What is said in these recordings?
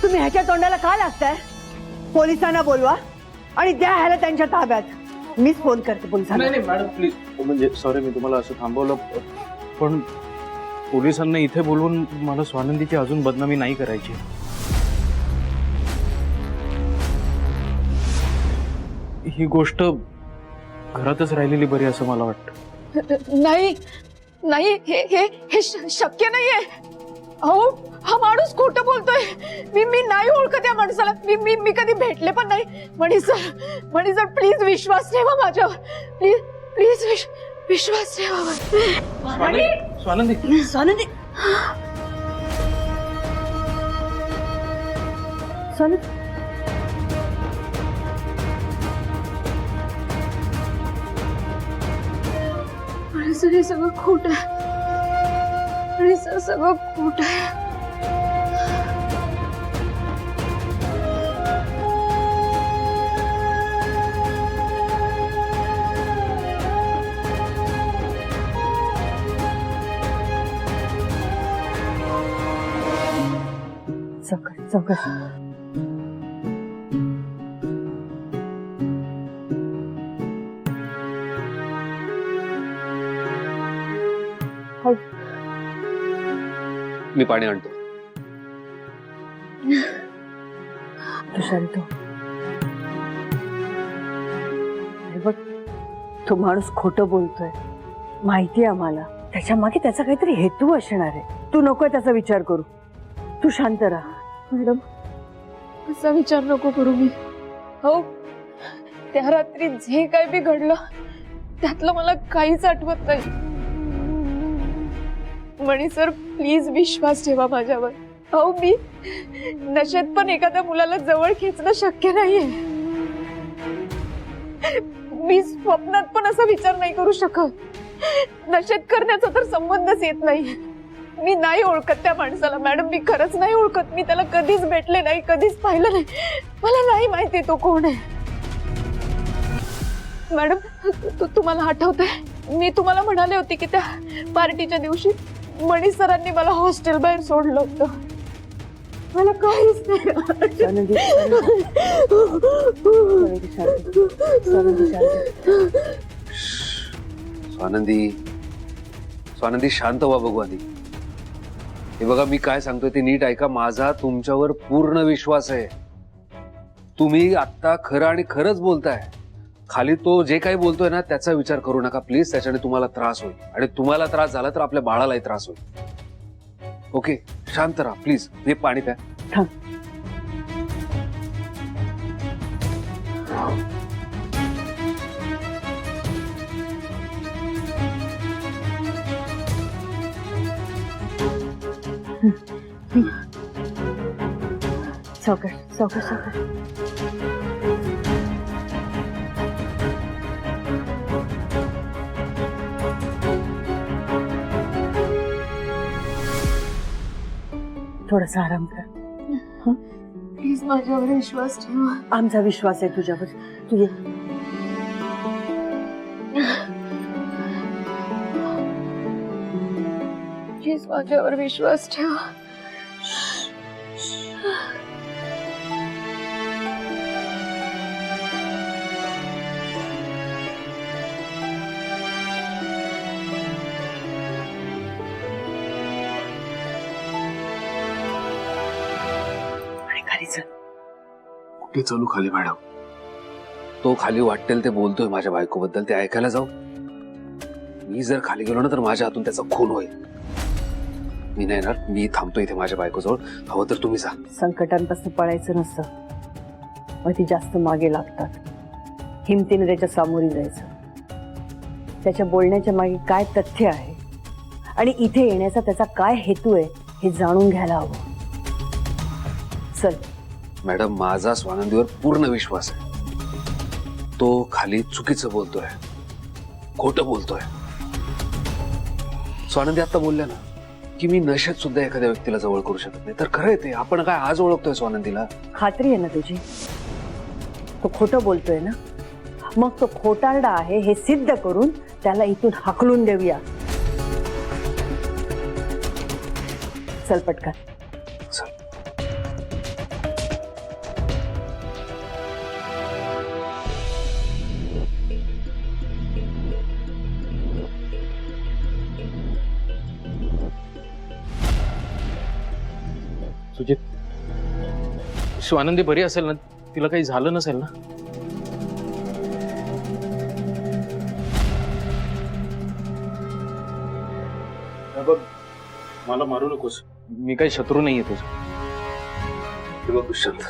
तुम्ही ह्याच्या तोंडाला का लागताय? पोलिसांना बोलवा आणि द्या ह्याला त्यांच्या ताब्यात. मीच फोन करते पोलिसांना. नाही मॅडम प्लीज, म्हणजे सॉरी मी तुम्हाला असं थांबवलं, पण पोलिसांना इथे बोलवून मला स्वानंदीची अजून बदनामी नाही करायची. ही गोष्ट घरातच राहिलेली बरी असं मला वाटतं. नाही नाही, हे शक्य नाहीये. अहो हा माणूस खोटं बोलतोय. मी नाही ओळखत या माणसाला. मी कधी भेटले पण नाही. मणी सर प्लीज विश्वास ठेवा माझ्यावर. प्लीज विश्वास ठेवा. स्वानंदी स्वानंदी मणी सर हे सगळं खोटं आहे. मणी सर सगळं खोटं आहे. चौकश मी पाणी आणतो. तू शांत हो. हे बघ, तो माणूस खोटं बोलतोय माहितीये आम्हाला. त्याच्या मागे त्याचा काहीतरी हेतू असणार आहे. तू नको त्याचा विचार करू. तू शांत राहा. मॅडम असा विचार नको करू मी. हो त्या रात्री जे काय बी घडलं त्यातलं मला काहीच आठवत नाही. मणी सर प्लीज विश्वास ठेवा माझ्यावर. हो मी नशेत पण एखाद्या मुलाला जवळ खेचणं शक्य नाहीये. मी स्वप्नात पण असा विचार नाही करू शकत. नशेत करण्याचा तर संबंधच येत नाही. मी नाही ओळखत त्या माणसाला मॅडम. मी खरंच नाही ओळखत. मी त्याला कधीच भेटले नाही, कधीच पाहिलं नाही. मला नाही माहिती तो कोण आहे. मॅडम तुम्हाला आठवतंय मी तुम्हाला म्हणाले होते की त्या पार्टीच्या दिवशी मणी सरांनी मला हॉस्टेल बाहेर सोडलं होतं. मला काहीच नाही. स्वानंदी शांत व्हा बघू आधी. हे बघा मी काय सांगतोय ते नीट ऐका. माझा तुमच्यावर पूर्ण विश्वास आहे. तुम्ही आता खरं आणि खरंच बोलताय. खाली तो जे काही बोलतोय ना त्याचा विचार करू नका प्लीज. त्याच्याने तुम्हाला त्रास होईल आणि तुम्हाला त्रास झाला तर आपल्या बाळालाही त्रास होईल. ओके शांत राहा प्लीज. हे पाणी प्या. चौकश चौकश चौकश. थोडासा आराम कर. प्लीज माझ्यावर विश्वास ठेवा. आमचा विश्वास आहे तुझ्यावर. तू ये. प्लीज माझ्यावर विश्वास ठेवा. कुठे चालू खाली मॅडम? तो खाली वाटेल ते बोलतोय माझ्या बायकोबद्दल. ते ऐकायला जाऊ? मी जर खाली गेलो ना तर माझ्या हातून त्याचा खून होईल. मी नाही येणार. मी थांबतो इथे माझ्या बायकोजवळ. हवं तर तुम्ही जा. संकटांपासून पळायचं नसतं, मग ती जास्त मागे लागतात. हिमतीने त्याच्या सामोरी जायचं. त्याच्या बोलण्याच्या मागे काय तथ्य आहे आणि इथे येण्याचा त्याचा काय हेतू आहे हे जाणून घ्यायला हवं. चल. मॅडम माझा स्वानंदीवर पूर्ण विश्वास आहे. तो खाली चुकीचं बोलतोय, खोटं बोलतोय. स्वानंदी आता बोलल्या ना की मी नशेत सुद्धा एखाद्या व्यक्तीला जवळ करू शकत नाही. तर खरं आहे ते. आपण काय आज ओळखतोय स्वानंदीला? खात्री आहे ना तुझी? तो खोटं बोलतोय ना, मग तो खोटारडा आहे हे सिद्ध करून त्याला इथून हाकलून देऊया. चल पटकन. चल. सुजित, स्वानंदी बरी असेल ना? तिला काही झालं नसेल ना? बघ, मला मारू नकोस. मी काही शत्रू नाहीये तुझा. हे बघ दुष्यंत,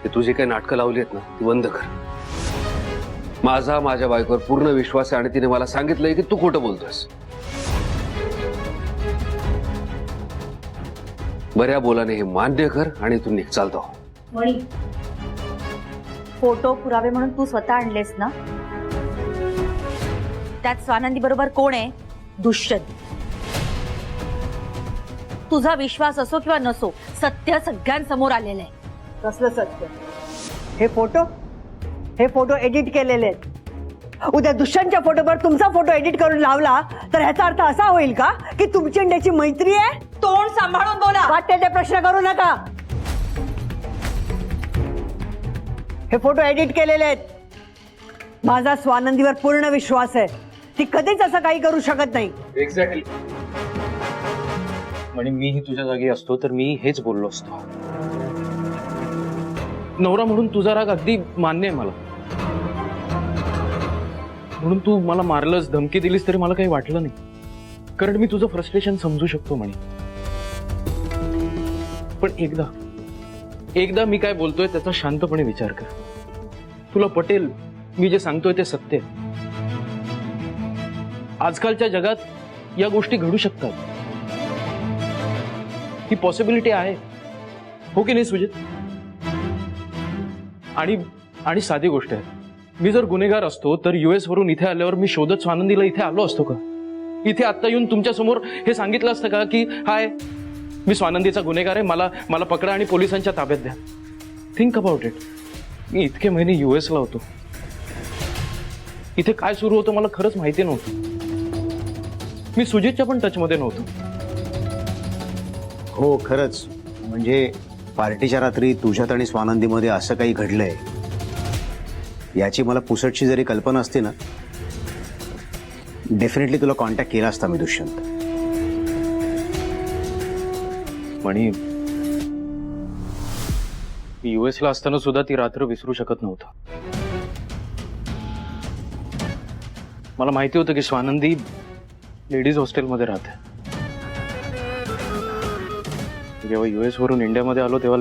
ते तुझी काही नाटकं लावली आहेत ना ती बंद कर. माझ्या बायकोवर पूर्ण विश्वास आहे आणि तिने मला सांगितलंय की तू खोटं बोलतोयस. बऱ्या बोलाने हे मान्य कर आणि तू निघ. चालतो. मणी, फोटो पुरावे म्हणून तू स्वतः आणलेस ना? त्यात स्वानंदी बरोबर कोण आहे? दुष्यंत. तुझा विश्वास असो किंवा नसो, सत्य सगळ्यांसमोर आलेलं आहे. कसलं सत्य? हे फोटो एडिट केलेले आहेत. उद्या दुष्यंतच्या फोटोवर तुमचा फोटो एडिट करून लावला तर ह्याचा अर्थ असा होईल का की तुमची आणि त्याची मैत्री आहे? तोंड सांभाळून बोला. वाटते ते प्रश्न करू नका. हे फोटो एडिट केलेले आहेत. माझा स्वानंदीवर पूर्ण विश्वास आहे. ती कधीच असं काही करू शकत नाही. एक्झॅक्टली. आणि मीही तुझ्या जागी असतो तर मी हेच बोललो असतो. नवरा म्हणून तुझा राग अगदी मान्य आहे मला. म्हणून तू मला मारलंस, धमकी दिलीस तरी मला काही वाटलं नाही, कारण मी तुझं फ्रस्ट्रेशन समजू शकतो म्हणे. पण एकदा मी काय बोलतोय त्याचा शांतपणे विचार कर. तुला पटेल मी जे सांगतोय ते सत्य आहे. आजकालच्या जगात या गोष्टी घडू शकतात. ही पॉसिबिलिटी आहे, हो की नाही सुजित? आणि साधी गोष्ट आहे, मी जर गुन्हेगार असतो तर US वरून इथे आल्यावर मी शोधत स्वानंदीला इथे आलो असतो का? इथे आत्ता येऊन तुमच्या समोर हे सांगितलं असतं का की हाय, मी स्वानंदीचा गुन्हेगार आहे, मला पकडा आणि पोलिसांच्या ताब्यात द्या? Think about it. मी इतके महिने US ला होतो. इथे काय सुरू होतं मला खरंच माहिती नव्हतं. मी सुजितच्या पण टचमध्ये नव्हतो. हो खरंच, म्हणजे पार्टीच्या रात्री तुझ्यात आणि स्वानंदीमध्ये असं काही घडलंय याची मला पुसटशी जरी कल्पना असते ना, डेफिनेटली तुला कॉन्टॅक्ट केला असता मी दुष्यंत. म्हणी US ला असताना सुद्धा ती रात्र विसरू शकत नव्हता. मला माहिती होतं की स्वानंदी लेडीज हॉस्टेलमध्ये राहते. जेव्हा US वरून इंडियामध्ये आलो तेव्हा